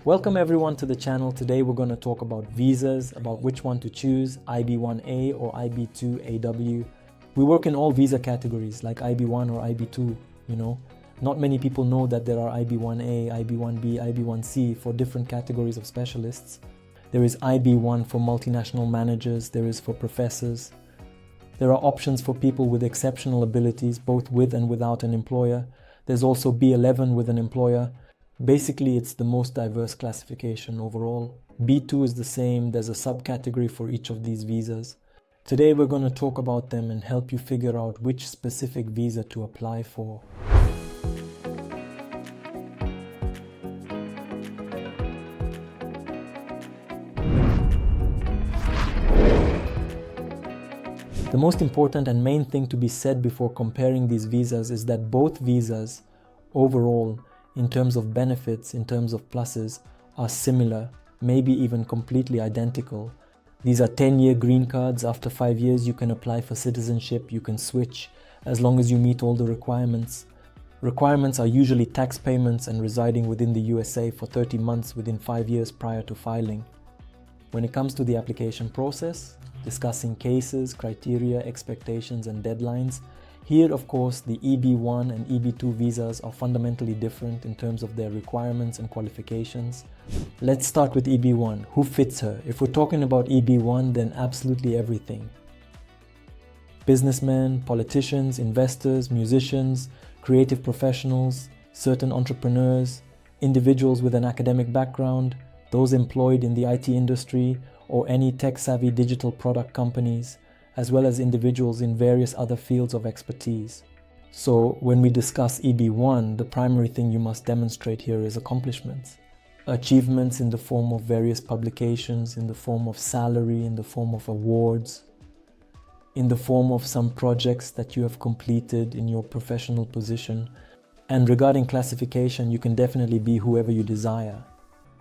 Welcome everyone to the channel. Today we're going to talk about visas, about which one to choose, EB-1a or EB-2 AW. We work in all visa categories like EB-1 or EB-2, Not many people know that there are EB-1a, EB-1b, EB-1c for different categories of specialists. There is EB-1 for multinational managers, there is for professors. There are options for people with exceptional abilities, both with and without an employer. There's also B11 with an employer. Basically, it's the most diverse classification overall. B2 is the same, there's a subcategory for each of these visas. Today we're going to talk about them and help you figure out which specific visa to apply for. The most important and main thing to be said before comparing these visas is that both visas, overall, in terms of benefits, in terms of pluses, are similar, maybe even completely identical. These are 10-year green cards. After 5 years, you can apply for citizenship, you can switch, as long as you meet all the requirements. Requirements are usually tax payments and residing within the USA for 30 months within 5 years prior to filing. When it comes to the application process, discussing cases, criteria, expectations, and deadlines, here, of course, the EB1 and EB2 visas are fundamentally different in terms of their requirements and qualifications. Let's start with EB1. Who fits her? If we're talking about EB1, then absolutely everything. Businessmen, politicians, investors, musicians, creative professionals, certain entrepreneurs, individuals with an academic background, those employed in the IT industry, or any tech-savvy digital product companies, as well as individuals in various other fields of expertise. So when we discuss EB1, the primary thing you must demonstrate here is accomplishments. Achievements in the form of various publications, in the form of salary, in the form of awards, in the form of some projects that you have completed in your professional position. And regarding classification, you can definitely be whoever you desire.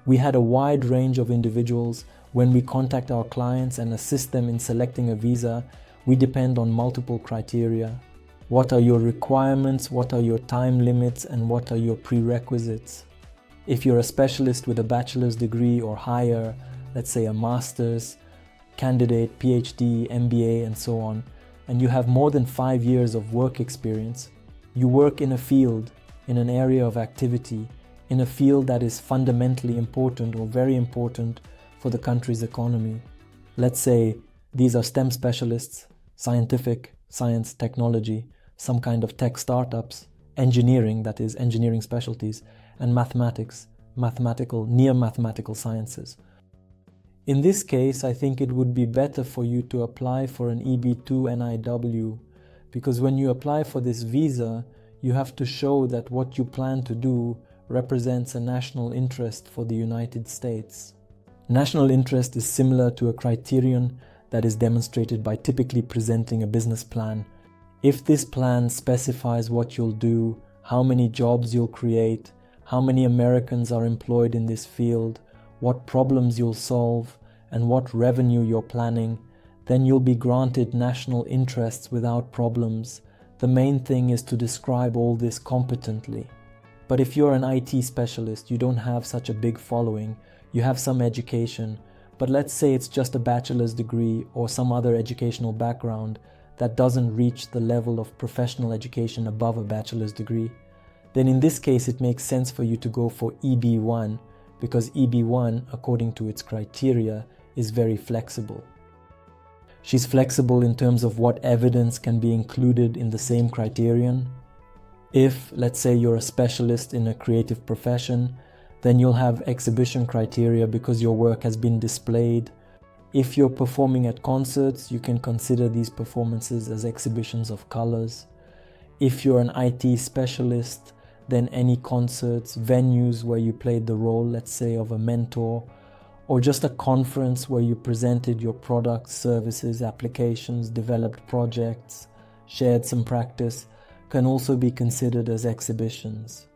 We had a wide range of individuals. When we contact our clients and assist them in selecting a visa, we depend on multiple criteria. What are your requirements? What are your time limits? And what are your prerequisites? If you're a specialist with a bachelor's degree or higher, let's say a master's, candidate, PhD, MBA, and so on, and you have more than 5 years of work experience, you work in a field, in an area of activity, in a field that is fundamentally important or very important for the country's economy. Let's say these are STEM specialists, scientific, science, technology, some kind of tech startups, engineering, that is engineering specialties, and mathematics, near mathematical sciences. In this case, I think it would be better for you to apply for an EB2 NIW, because when you apply for this visa, you have to show that what you plan to do represents a national interest for the United States. National interest is similar to a criterion that is demonstrated by typically presenting a business plan. If this plan specifies what you'll do, how many jobs you'll create, how many Americans are employed in this field, what problems you'll solve, and what revenue you're planning, then you'll be granted national interests without problems. The main thing is to describe all this competently. But if you're an IT specialist, you don't have such a big following, you have some education, but let's say it's just a bachelor's degree or some other educational background that doesn't reach the level of professional education above a bachelor's degree, then in this case it makes sense for you to go for EB1, because EB1, according to its criteria, is very flexible. She's flexible in terms of what evidence can be included in the same criterion. If, let's say, you're a specialist in a creative profession, then you'll have exhibition criteria because your work has been displayed. If you're performing at concerts, you can consider these performances as exhibitions of colors. If you're an IT specialist, then any concerts, venues where you played the role, let's say, of a mentor, or just a conference where you presented your products, services, applications, developed projects, shared some practice, can also be considered as exhibitions.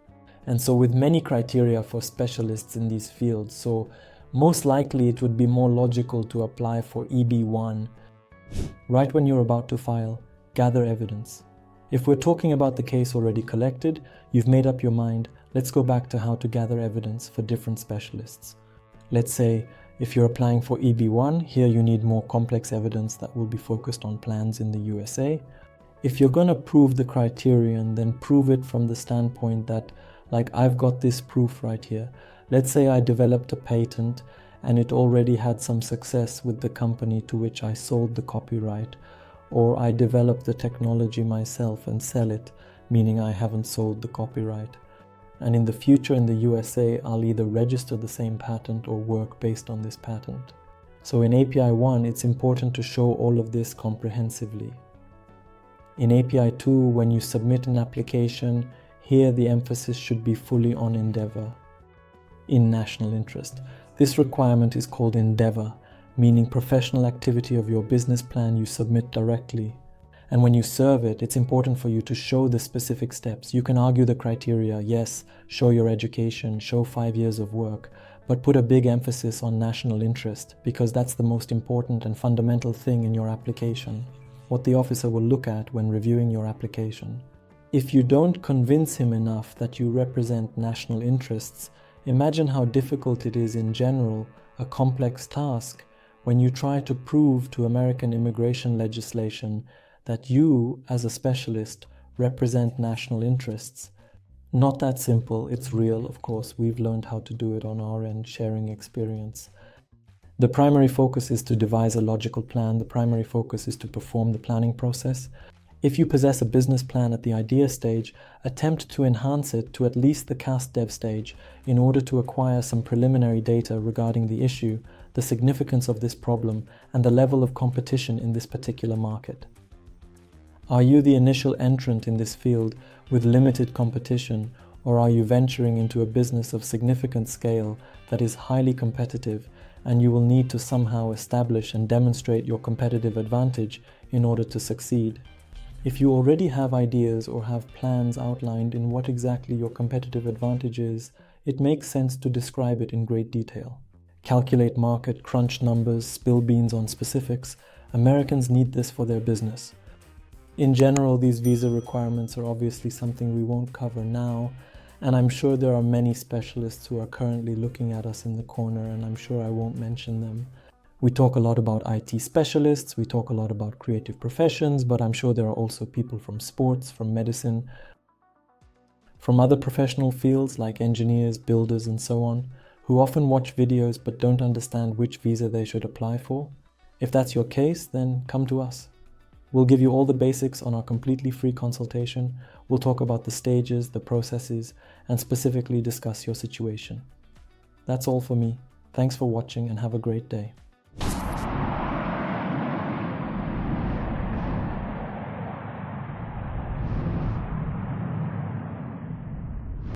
And so with many criteria for specialists in these fields, so most likely it would be more logical to apply for EB1. Right when you're about to file, gather evidence. If we're talking about the case already collected, you've made up your mind, Let's go back to how to gather evidence for different specialists. Let's say if you're applying for EB1, here you need more complex evidence that will be focused on plans in the USA. If you're going to prove the criterion, then prove it from the standpoint that, like, I've got this proof right here. Let's say I developed a patent and it already had some success with the company to which I sold the copyright, or I developed the technology myself and sell it, meaning I haven't sold the copyright. And in the future in the USA, I'll either register the same patent or work based on this patent. So in API 1, it's important to show all of this comprehensively. In API 2, when you submit an application, here the emphasis should be fully on endeavor, in national interest. This requirement is called endeavor, meaning professional activity of your business plan you submit directly. And when you serve it, it's important for you to show the specific steps. You can argue the criteria, yes, show your education, show 5 years of work, but put a big emphasis on national interest, because that's the most important and fundamental thing in your application, what the officer will look at when reviewing your application. If you don't convince him enough that you represent national interests, imagine how difficult it is in general, a complex task, when you try to prove to American immigration legislation that you, as a specialist, represent national interests. Not that simple, it's real, of course. We've learned how to do it on our end, sharing experience. The primary focus is to devise a logical plan. The primary focus is to perform the planning process. If you possess a business plan at the idea stage, attempt to enhance it to at least the cast dev stage in order to acquire some preliminary data regarding the issue, the significance of this problem, and the level of competition in this particular market. Are you the initial entrant in this field with limited competition, or are you venturing into a business of significant scale that is highly competitive, and you will need to somehow establish and demonstrate your competitive advantage in order to succeed? If you already have ideas or have plans outlined in what exactly your competitive advantage is, it makes sense to describe it in great detail. Calculate market, crunch numbers, spill beans on specifics. Americans need this for their business. In general, these visa requirements are obviously something we won't cover now, and I'm sure there are many specialists who are currently looking at us in the corner, and I'm sure I won't mention them. We talk a lot about IT specialists, we talk a lot about creative professions, but I'm sure there are also people from sports, from medicine, from other professional fields like engineers, builders, and so on, who often watch videos but don't understand which visa they should apply for. If that's your case, then come to us. We'll give you all the basics on our completely free consultation. We'll talk about the stages, the processes, and specifically discuss your situation. That's all for me. Thanks for watching and have a great day.